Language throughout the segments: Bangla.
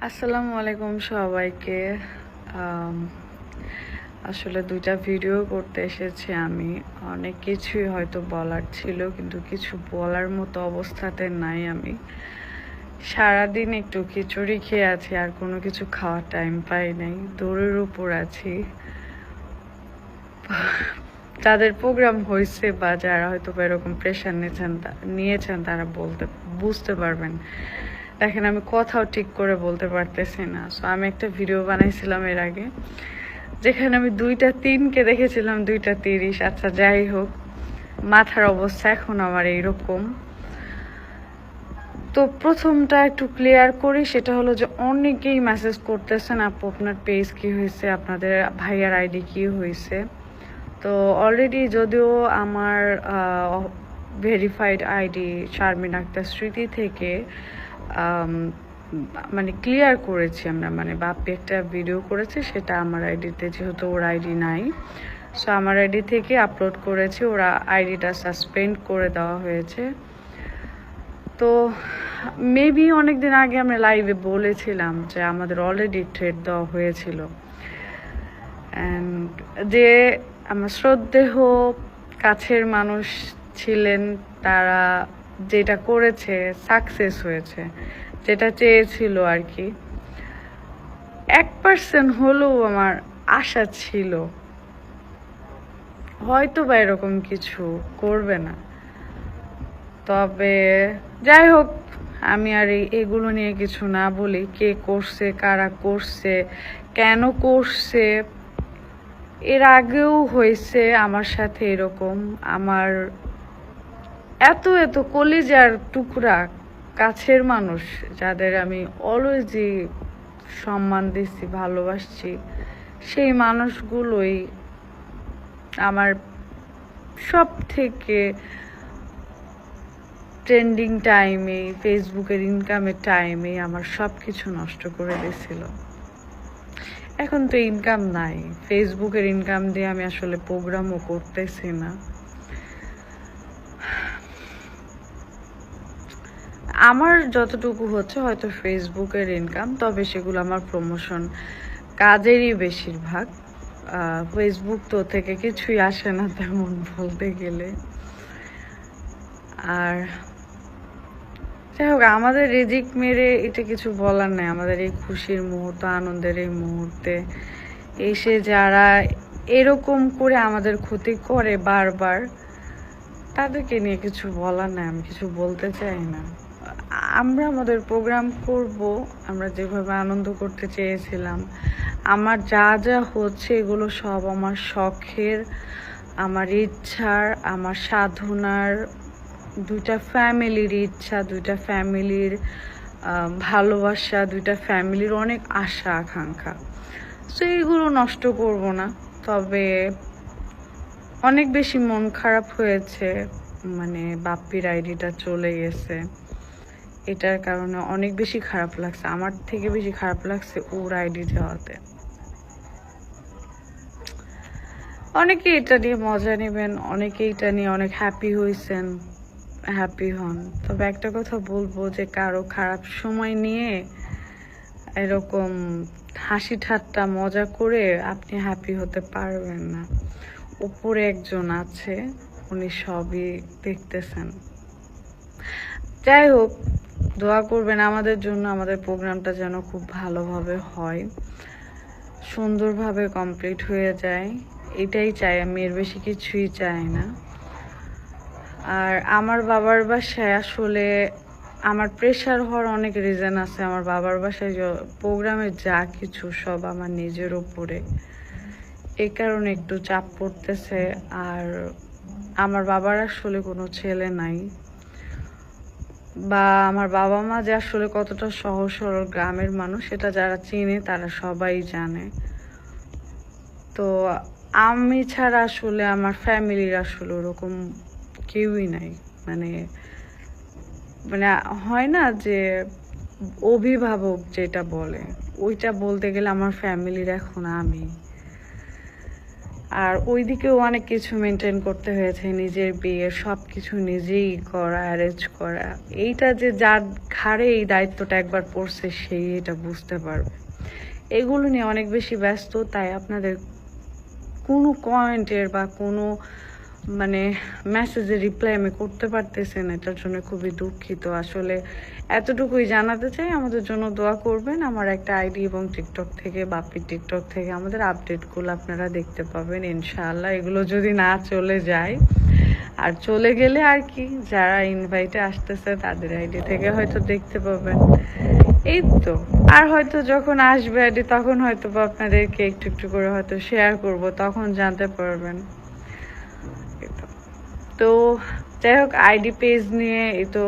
আসসালামু আলাইকুম সবাইকে। আম, আসলে দুইটা ভিডিও করতে এসেছি আমি। অনেক কিছুই হয়তো বলার ছিল, কিন্তু কিছু বলার মতো অবস্থাতে নাই আমি। সারাদিন একটু খিচুড়ি খেয়ে আছি, আর কোনো কিছু খাওয়ার টাইম পাই নাই, দৌড়ের উপর আছি। যাদের প্রোগ্রাম হয়েছে বা যারা হয়তো এরকম প্রেশার নিয়েছেন তারা বুঝতে পারবেন। দেখেন, আমি কথাও ঠিক করে বলতে পারতেছি না। সো আমি একটা ভিডিও বানাইছিলাম এর আগে, যেখানে আমি 2টা 3কে দেখেছিলাম 2টা 30। আচ্ছা, যাই হোক, মাথার অবস্থা এখন আমার এইরকম। তো প্রথমটা একটু ক্লিয়ার করি, সেটা হলো যে অনেকেই মেসেজ করতেছেন, আপু আপনার পেজ কি হয়েছে, আপনাদের ভাইয়ার আইডি কি হয়েছে। তো অলরেডি যদিও আমার ভেরিফাইড আইডি শারমিন আক্তার স্মৃতি থেকে মানে ক্লিয়ার করেছি আমরা, মানে বাপ্পি একটা ভিডিও করেছে, সেটা আমার আইডিতে, যেহেতু ওর আইডি নাই, সো আমার আইডি থেকে আপলোড করেছি। ওরা আইডিটা সাসপেন্ড করে দেওয়া হয়েছে। তো মেবি অনেকদিন আগে আমরা লাইভে বলেছিলাম যে আমাদের অলরেডি থ্রেড দেওয়া হয়েছিল, অ্যান্ড যে আমার শ্রদ্ধেয় কাছের মানুষ ছিলেন, তারা যেটা করেছে সাকসেস হয়েছে, যেটা চেয়েছিল আর কি। 1% হলেও আমার আশা ছিল হয়তো বা এরকম কিছু করবে না। তবে যাই হোক, আমি আর এগুলো নিয়ে কিছু না বলি। কে করছে, কারা করছে, কেন করছে, এর আগেও হয়েছে আমার সাথে এরকম। আমার এত এত কলিজার টুকরা কাছের মানুষ, যাদের আমি অলওয়েজই সম্মান দিচ্ছি, ভালোবাসছি, সেই মানুষগুলোই আমার সব থেকে ট্রেন্ডিং টাইমে, ফেসবুকের ইনকামের টাইমে আমার সব কিছু নষ্ট করে দিয়েছিল। এখন তো ইনকাম নাই, ফেসবুকের ইনকাম দিয়ে আমি আসলে প্রোগ্রামও করতেছি না। আমার যতটুকু হচ্ছে হয়তো ফেসবুকের ইনকাম, তবে সেগুলো আমার প্রমোশন কাজেরই বেশিরভাগ। ফেসবুক তো থেকে কিছুই আসে না তেমন বলতে গেলে। আর যাই হোক, আমাদের রিজিক মেরে এটা কিছু বলার নাই। আমাদের এই খুশির মুহূর্ত, আনন্দের এই মুহূর্তে এসে যারা এরকম করে আমাদের ক্ষতি করে বারবার, তাদেরকে নিয়ে কিছু বলার নাই, আমি কিছু বলতে চাই না। আমরা আমাদের প্রোগ্রাম করব, আমরা যেভাবে আনন্দ করতে চেয়েছিলাম। আমার যা যা হচ্ছে এগুলো সব আমার শখের, আমার ইচ্ছার, আমার সাধনার, 2টা ফ্যামিলির ইচ্ছা, 2টা ফ্যামিলির ভালোবাসা, 2টা ফ্যামিলির অনেক আশা আকাঙ্ক্ষা। সো এইগুলো নষ্ট করব না। তবে অনেক বেশি মন খারাপ হয়েছে, মানে বাপ্পির আইডিটা চলে গেছে, এটার কারণে অনেক বেশি খারাপ লাগছে। আমার থেকে বেশি খারাপ লাগছে ওর আইডি যাওয়াতে। অনেকে এটা নিয়ে মজা নেবেন, অনেকে এটা নিয়ে অনেক হ্যাপি হয়েছেন, হ্যাপি হন। তবে একটা কথা বলবো, যে কারো খারাপ সময় নিয়ে এরকম হাসি ঠাট্টা মজা করে আপনি হ্যাপি হতে পারবেন না। উপরে একজন আছে, উনি সবই দেখতেছেন। যাই হোক, দোয়া করবেন আমাদের জন্য, আমাদের প্রোগ্রামটা যেন খুব ভালোভাবে হয়, সুন্দরভাবে কমপ্লিট হয়ে যায়, এটাই চাই আমি, এর বেশি কিছুই চাই না। আর আমার বাবার বাসায় আসলে আমার প্রেশার হওয়ার অনেক রিজন আছে। আমার বাবার বাসায় প্রোগ্রামে যা কিছু সব আমার নিজের উপরে, এই কারণে একটু চাপ পড়তেছে। আর আমার বাবার আসলে কোনো ছেলে নাই, বা আমার বাবা মা যে আসলে কতটা সহজ সরল গ্রামের মানুষ, সেটা যারা চিনে তারা সবাই জানে। তো আমি ছাড়া আসলে আমার ফ্যামিলির আসলে ওরকম কেউই নাই। মানে মানে হয় না যে অভিভাবক যেটা বলে, ওইটা বলতে গেলে আমার ফ্যামিলির এখন আমি। আর ওইদিকেও অনেক কিছু মেনটেন করতে হয়েছে, নিজের বিয়ে সব কিছু নিজেই করা, অ্যারেঞ্জ করা। এইটা যে যার ঘাড়ে এই দায়িত্বটা একবার পড়ছে সেই এটা বুঝতে পারবে। এগুলো নিয়ে অনেক বেশি ব্যস্ত, তাই আপনাদের কোনো কমেন্টের বা কোনো মানে মেসেজের রিপ্লাই আমি করতে পারতেছি না, এটার জন্য খুবই দুঃখিত। আসলে এতটুকুই জানাতে চাই, আমাদের জন্য দোয়া করবেন। আমার একটা আইডি এবং টিকটক থেকে, বাপির টিকটক থেকে আমাদের আপডেটগুলো আপনারা দেখতে পাবেন ইনশাআল্লাহ, এগুলো যদি না চলে যায়। আর চলে গেলে আর কি, যারা ইনভাইটে আসতেছে তাদের আইডি থেকে হয়তো দেখতে পাবেন। এই তো, আর হয়তো যখন আসবে আইডি তখন হয়তো বা আপনাদেরকে একটু একটু করে হয়তো শেয়ার করব, তখন জানতে পারবেন। তো যাই হোক, আইডি পেজ নিয়ে এই তো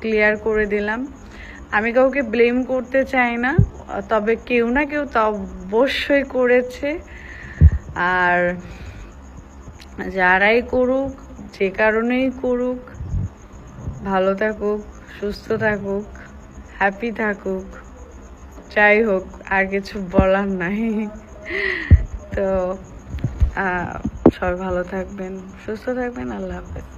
ক্লিয়ার করে দিলাম। আমি কাউকে ব্লেম করতে চাই না, তবে কেউ না কেউ তো অবশ্যই করেছে। আর যারাই করুক, যে কারণেই করুক, ভালো থাকুক, সুস্থ থাকুক, হ্যাপি থাকুক, যাই হোক, আর কিছু বলার নাই। তো সবাই ভালো থাকবেন, সুস্থ থাকবেন। আল্লাহ হাফেজ।